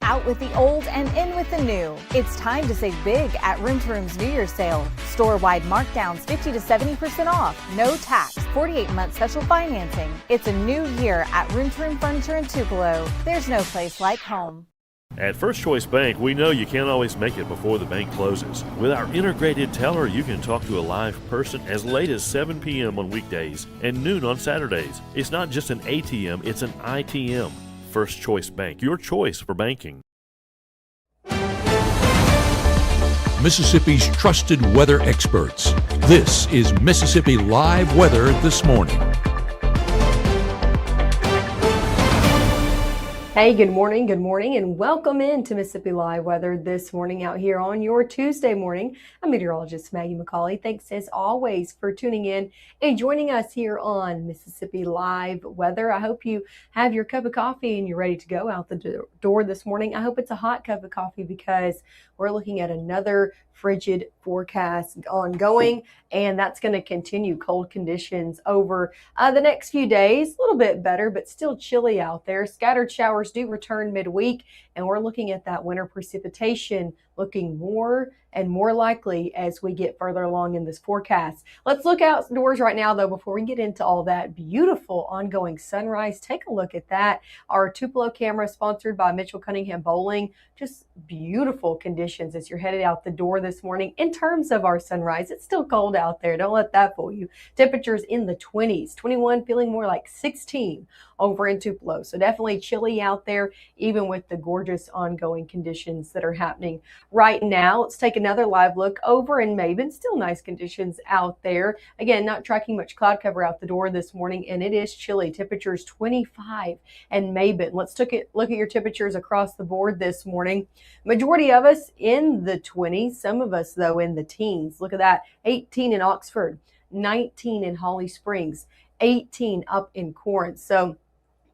Out with the old and in with the new. It's time to save big at Room to Room's New Year's sale. Store-wide markdowns 50 to 70% off. No tax. 48-month special financing. It's a new year at Room to Room Furniture in Tupelo. There's no place like home. At First Choice Bank, we know you can't always make it before the bank closes. With our integrated teller, you can talk to a live person as late as 7 p.m. on weekdays and noon on Saturdays. It's not just an ATM, it's an ITM. First Choice Bank, your choice for banking. Mississippi's trusted weather experts. This is Mississippi Live Weather This Morning. Hey, good morning, and welcome into Mississippi Live Weather This Morning out here on your Tuesday morning. I'm meteorologist Maggye McCauley. Thanks as always for tuning in and joining us here on Mississippi Live Weather. I hope you have your cup of coffee and you're ready to go out the door this morning. I hope it's a hot cup of coffee because we're looking at another frigid forecast ongoing, and that's going to continue. Cold conditions over the next few days. A little bit better, but still chilly out there. Scattered showers do return midweek, and we're looking at that winter precipitation looking more and more likely as we get further along in this forecast. Let's look outdoors right now, though, before we get into all that beautiful ongoing sunrise. Take a look at that. Our Tupelo camera, sponsored by Mitchell Cunningham Bowling. Just beautiful conditions as you're headed out the door this morning. In terms of our sunrise, it's still cold out there. Don't let that fool you. Temperatures in the 20s, 21, feeling more like 16 over in Tupelo. So definitely chilly out there, even with the gorgeous ongoing conditions that are happening right now. Let's take another live look over in Maben. Still nice conditions out there. Again, not tracking much cloud cover out the door this morning, and it is chilly. Temperatures 25 and Maben. Let's look at your temperatures across the board this morning. Majority of us in the 20s, some of us though in the teens. Look at that. 18 in Oxford, 19 in Holly Springs, 18 up in Corinth. So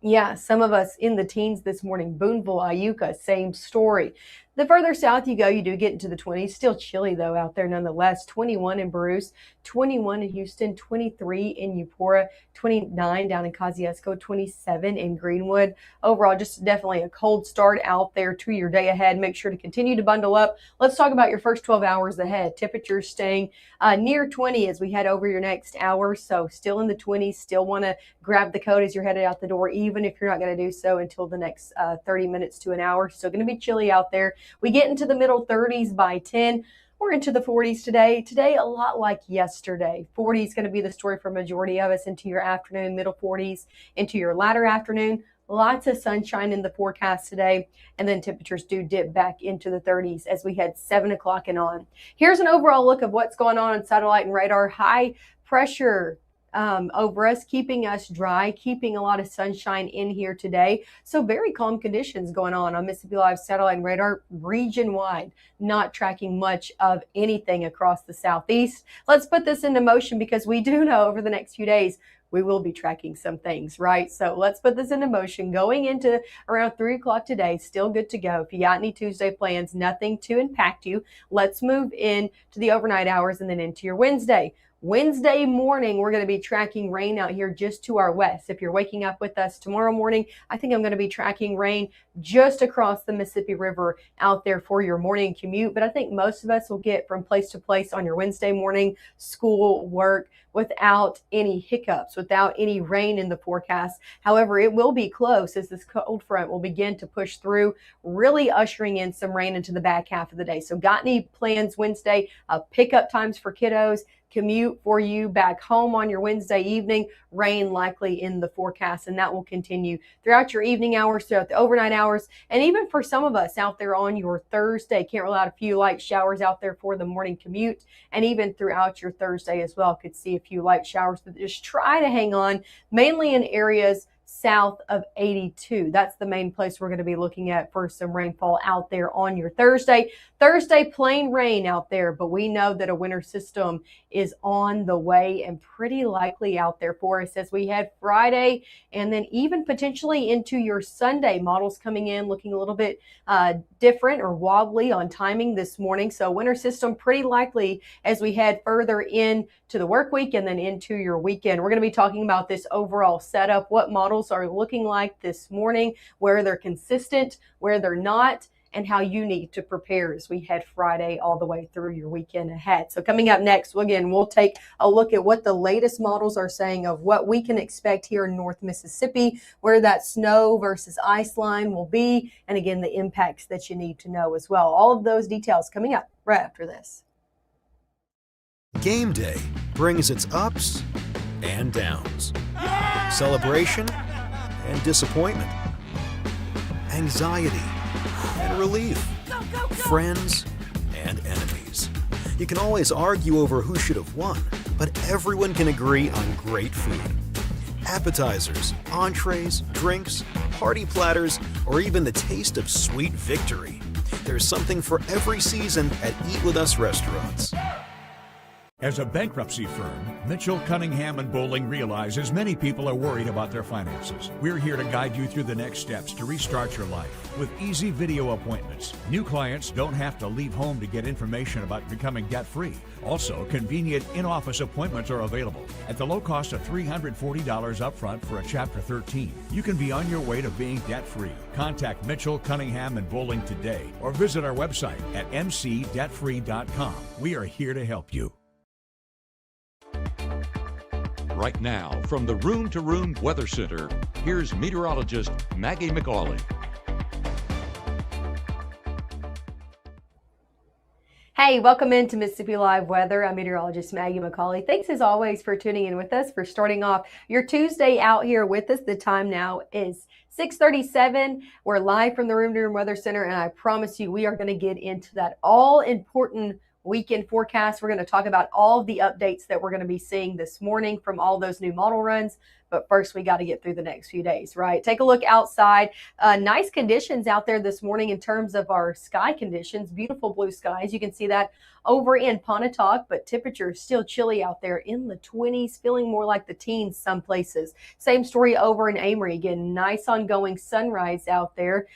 yeah, some of us in the teens this morning. Boonville, Iuka, same story. The further south you go, you do get into the 20s. Still chilly, though, out there nonetheless. 21 in Bruce, 21 in Houston, 23 in Eupora, 29 down in Kosciuszko, 27 in Greenwood. Overall, just definitely a cold start out there to your day ahead. Make sure to continue to bundle up. Let's talk about your first 12 hours ahead. Temperatures staying near 20 as we head over your next hour. So still in the 20s, still want to grab the coat as you're headed out the door, even if you're not going to do so until the next 30 minutes to an hour. Still going to be chilly out there. We get into the middle 30s by 10. We're into the 40s today. Today, a lot like yesterday. 40 is going to be the story for a majority of us into your afternoon, middle 40s into your latter afternoon. Lots of sunshine in the forecast today, and then temperatures do dip back into the 30s as we head 7 o'clock and on. Here's an overall look of what's going on satellite and radar. High pressure over us, keeping us dry, keeping a lot of sunshine in here today. So very calm conditions going on Mississippi Live satellite and radar region-wide, not tracking much of anything across the southeast. Let's put this into motion because we do know over the next few days we will be tracking some things, right? So let's put this into motion. Going into around 3 o'clock today, still good to go. If you got any Tuesday plans, nothing to impact you. Let's move in to the overnight hours and then into your Wednesday. Wednesday morning, we're going to be tracking rain out here just to our west. If you're waking up with us tomorrow morning, I think I'm going to be tracking rain just across the Mississippi River out there for your morning commute. But I think most of us will get from place to place on your Wednesday morning, school, work, without any hiccups, without any rain in the forecast. However, it will be close as this cold front will begin to push through, really ushering in some rain into the back half of the day. So got any plans Wednesday, pickup times for kiddos, commute for you back home on your Wednesday evening, rain likely in the forecast, and that will continue throughout your evening hours, throughout the overnight hours, and even for some of us out there on your Thursday. Can't rule out a few light showers out there for the morning commute, and even throughout your Thursday as well. Could see a few light showers, but just try to hang on, mainly in areas south of 82. That's the main place we're going to be looking at for some rainfall out there on your Thursday. Thursday, plain rain out there, but we know that a winter system is on the way and pretty likely out there for us as we head Friday and then even potentially into your Sunday. Models coming in looking a little bit different or wobbly on timing this morning. So winter system pretty likely as we head further in to the work week and then into your weekend. We're going to be talking about this overall setup, what models models are looking like this morning, where they're consistent, where they're not, and how you need to prepare as we head Friday all the way through your weekend ahead. So coming up next, we'll take a look at what the latest models are saying of what we can expect here in North Mississippi, where that snow versus ice line will be, and again, the impacts that you need to know as well. All of those details coming up right after this. Game day brings its ups and downs, celebration and disappointment, anxiety and relief, friends and enemies. You can always argue over who should have won, but everyone can agree on great food. Appetizers, entrees, drinks, party platters, or even the taste of sweet victory. There's something for every season at Eat With Us restaurants. As a bankruptcy firm, Mitchell, Cunningham & Bowling realizes many people are worried about their finances. We're here to guide you through the next steps to restart your life with easy video appointments. New clients don't have to leave home to get information about becoming debt-free. Also, convenient in-office appointments are available at the low cost of $340 upfront for a Chapter 13. You can be on your way to being debt-free. Contact Mitchell, Cunningham & Bowling today or visit our website at mcdebtfree.com. We are here to help you. Right now, from the Room to Room Weather Center, here's meteorologist Maggye McCauley. Hey, welcome into Mississippi Live Weather. I'm meteorologist Maggye McCauley. Thanks as always for tuning in with us, for starting off your Tuesday out here with us. The time now is 6:37. We're live from the Room to Room Weather Center, and I promise you we are going to get into that all-important weekend forecast. We're going to talk about all of the updates that we're going to be seeing this morning from all those new model runs. But first, we got to get through the next few days, right? Take a look outside. Nice conditions out there this morning in terms of our sky conditions. Beautiful blue skies. You can see that over in Pontotoc, but temperature is still chilly out there in the 20s, feeling more like the teens some places. Same story over in Amory. Again, nice ongoing sunrise out there.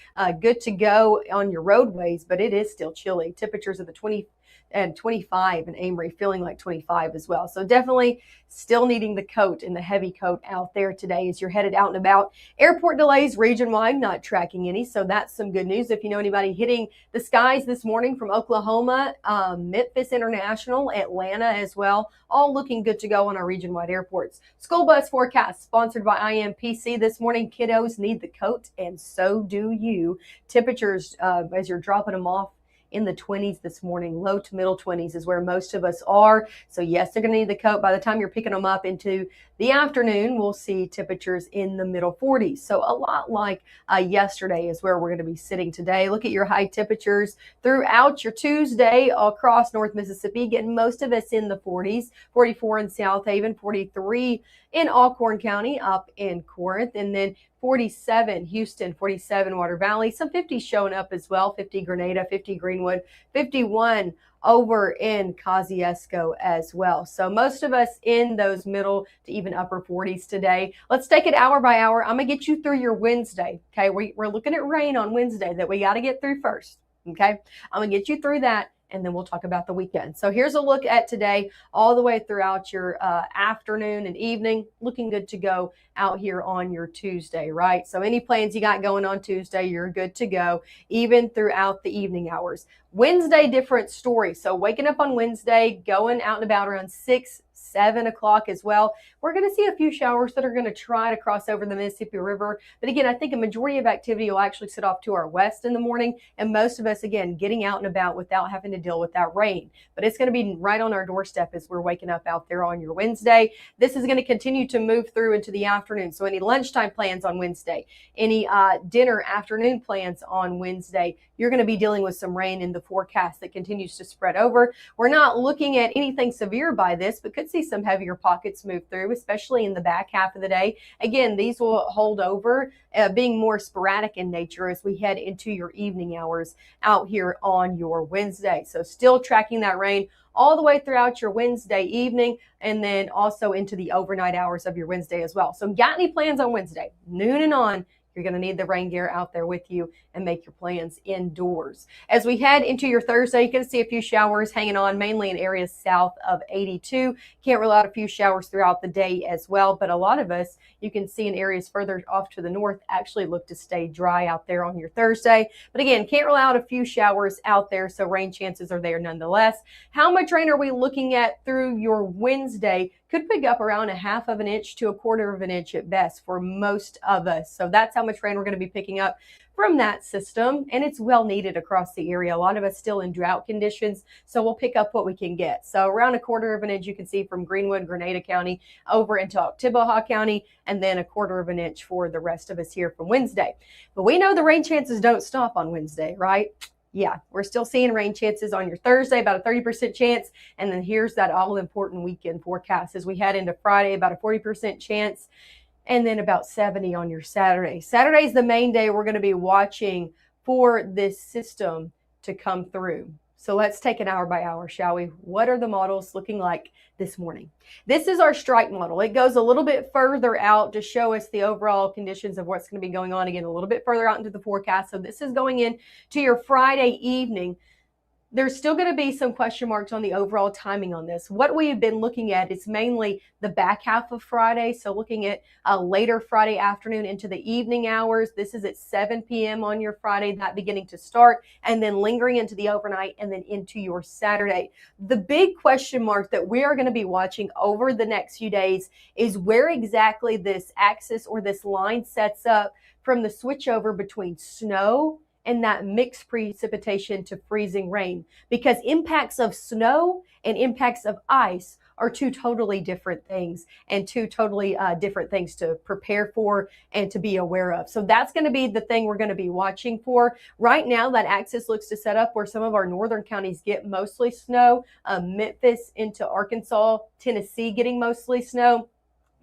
Good to go on your roadways, but it is still chilly. Temperatures of the 20 and 25 in Amory, feeling like 25 as well. So definitely still needing the coat and the heavy coat out there today as you're headed out and about. Airport delays region-wide, not tracking any, so that's some good news. If you know anybody hitting the skies this morning from Oklahoma, Memphis International, Atlanta as well, all looking good to go on our region-wide airports. School bus forecast sponsored by IMPC this morning. Kiddos need the coat, and so do you. Temperatures as you're dropping them off in the 20s this morning. Low to middle 20s is where most of us are. So yes, they're going to need the coat. By the time you're picking them up into the afternoon, we'll see temperatures in the middle 40s. So a lot like yesterday is where we're going to be sitting today. Look at your high temperatures throughout your Tuesday across North Mississippi, getting most of us in the 40s, 44 in South Haven, 43 in Alcorn County, up in Corinth, and then 47 Houston, 47 Water Valley, some 50s showing up as well, 50 Grenada, 50 Greenwood, 51 over in Kosciuszko as well. So most of us in those middle to even upper 40s today. Let's take it hour by hour. I'm going to get you through your Wednesday, okay? We're looking at rain on Wednesday that we got to get through first, okay? I'm going to get you through that, and then we'll talk about the weekend. So here's a look at today all the way throughout your afternoon and evening. Looking good to go out here on your Tuesday, right? So any plans you got going on Tuesday, you're good to go, even throughout the evening hours. Wednesday, different story. So waking up on Wednesday, going out and about around 6, 7 o'clock as well. We're going to see a few showers that are going to try to cross over the Mississippi River. But again, I think a majority of activity will actually sit off to our west in the morning. And most of us, again, getting out and about without having to deal with that rain. But it's going to be right on our doorstep as we're waking up out there on your Wednesday. This is going to continue to move through into the afternoon. So any lunchtime plans on Wednesday, any dinner afternoon plans on Wednesday, you're going to be dealing with some rain in the forecast that continues to spread over. We're not looking at anything severe by this, but could see some heavier pockets move through, especially in the back half of the day. Again, these will hold over, being more sporadic in nature as we head into your evening hours out here on your Wednesday. So still tracking that rain all the way throughout your Wednesday evening, and then also into the overnight hours of your Wednesday as well. So got any plans on Wednesday? Noon and on, You're going to need the rain gear out there with you and make your plans indoors. As we head into your Thursday, you can see a few showers hanging on, mainly in areas south of 82. Can't rule out a few showers throughout the day as well, but a lot of us, you can see in areas further off to the north, actually look to stay dry out there on your Thursday. But again, can't rule out a few showers out there, so rain chances are there nonetheless. How much rain are we looking at through your Wednesday? Could pick up around 1/2 of an inch to 1/4 of an inch at best for most of us. So that's how much rain we're going to be picking up from that system, and it's well needed across the area. A lot of us still in drought conditions, so we'll pick up what we can get. So around 1/4 of an inch you can see from Greenwood, Grenada County over into Oktibbeha County, and then 1/4 of an inch for the rest of us here from Wednesday. But we know the rain chances don't stop on Wednesday, right? Yeah, we're still seeing rain chances on your Thursday, about a 30% chance. And then here's that all-important weekend forecast. As we head into Friday, about a 40% chance, and then about 70 on your Saturday. Saturday's the main day we're going to be watching for this system to come through. So let's take it hour by hour, shall we? What are the models looking like this morning? This is our strike model. It goes a little bit further out to show us the overall conditions of what's going to be going on, again, a little bit further out into the forecast. So this is going in to your Friday evening. There's still going to be some question marks on the overall timing on this. What we have been looking at is mainly the back half of Friday. So looking at later Friday afternoon into the evening hours. This is at 7 p.m. on your Friday, that beginning to start, and then lingering into the overnight and then into your Saturday. The big question mark that we are going to be watching over the next few days is where exactly this axis or this line sets up from the switchover between snow and that mixed precipitation to freezing rain, because impacts of snow and impacts of ice are two totally different things, and two totally different things to prepare for and to be aware of. So that's going to be the thing we're going to be watching for. Right now, that axis looks to set up where some of our northern counties get mostly snow, Memphis into Arkansas, Tennessee getting mostly snow,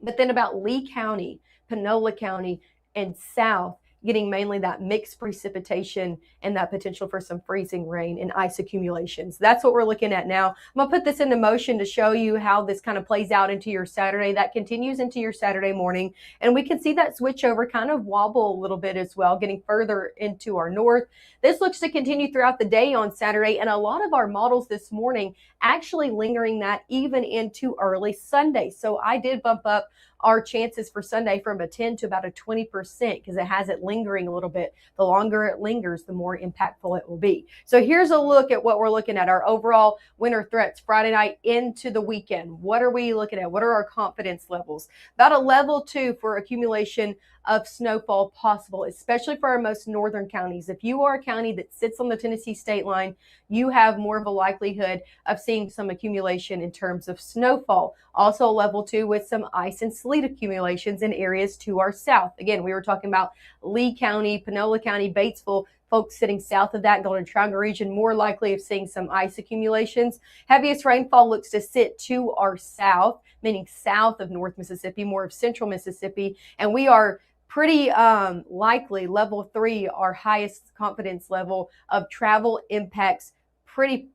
but then about Lee County, Panola County, and south getting mainly that mixed precipitation and that potential for some freezing rain and ice accumulations. That's what we're looking at now. I'm going to put this into motion to show you how this kind of plays out into your Saturday. That continues into your Saturday morning, and we can see that switch over kind of wobble a little bit as well, getting further into our north. This looks to continue throughout the day on Saturday, and a lot of our models this morning actually lingering that even into early Sunday. So I did bump up our chances for Sunday from a 10 to about a 20% because it has it lingering a little bit. The longer it lingers, the more impactful it will be. So here's a look at what we're looking at, our overall winter threats Friday night into the weekend. What are we looking at? What are our confidence levels? About a level 2 for accumulation of snowfall possible, especially for our most northern counties. If you are a county that sits on the Tennessee state line, you have more of a likelihood of seeing some accumulation in terms of snowfall. Also level 2 with some ice and sleet accumulations in areas to our south. Again, we were talking about Lee County, Panola County, Batesville, folks sitting south of that Golden Triangle region, more likely of seeing some ice accumulations. Heaviest rainfall looks to sit to our south, meaning south of North Mississippi, more of central Mississippi, and we are pretty likely level 3, our highest confidence level of travel impacts, pretty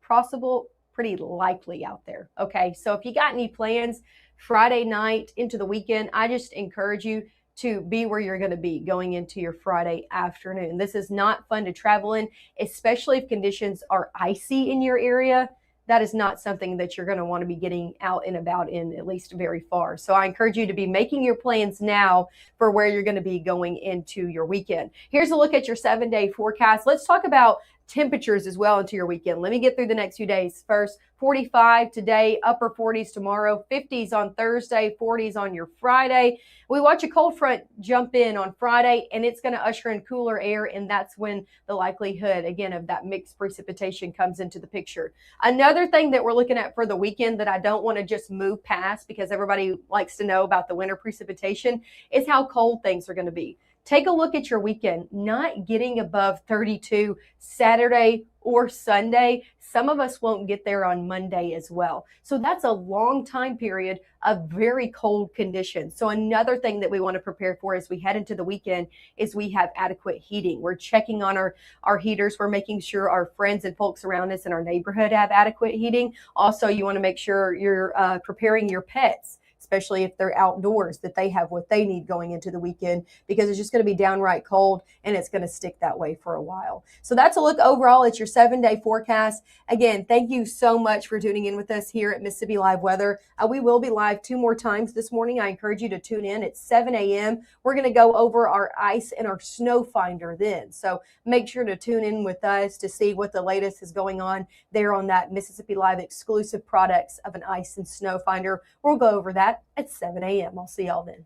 possible, pretty likely out there. Okay, so if you got any plans Friday night into the weekend, I just encourage you to be where you're going to be going into your Friday afternoon. This is not fun to travel in, especially if conditions are icy in your area. That is not something that you're going to want to be getting out and about in, at least very far. So I encourage you to be making your plans now for where you're going to be going into your weekend. Here's a look at your 7-day forecast. Let's talk about temperatures as well into your weekend. Let me get through the next few days. First, 45 today, upper 40s tomorrow, 50s on Thursday, 40s on your Friday. We watch a cold front jump in on Friday, and it's going to usher in cooler air, and that's when the likelihood, again, of that mixed precipitation comes into the picture. Another thing that we're looking at for the weekend that I don't want to just move past because everybody likes to know about the winter precipitation is how cold things are going to be. Take a look at your weekend, not getting above 32 Saturday or Sunday. Some of us won't get there on Monday as well. So that's a long time period of very cold conditions. So another thing that we want to prepare for as we head into the weekend is we have adequate heating. We're checking on our heaters. We're making sure our friends and folks around us in our neighborhood have adequate heating. Also, you want to make sure you're preparing your pets, especially if they're outdoors, that they have what they need going into the weekend, because it's just going to be downright cold and it's going to stick that way for a while. So that's a look overall at your 7-day forecast. Again, thank you so much for tuning in with us here at Mississippi Live Weather. We will be live 2 more times this morning. I encourage you to tune in at 7 a.m. We're going to go over our ice and our snow finder then. So make sure to tune in with us to see what the latest is going on there on that Mississippi Live exclusive products of an ice and snow finder. We'll go over that at 7 a.m. I'll see y'all then.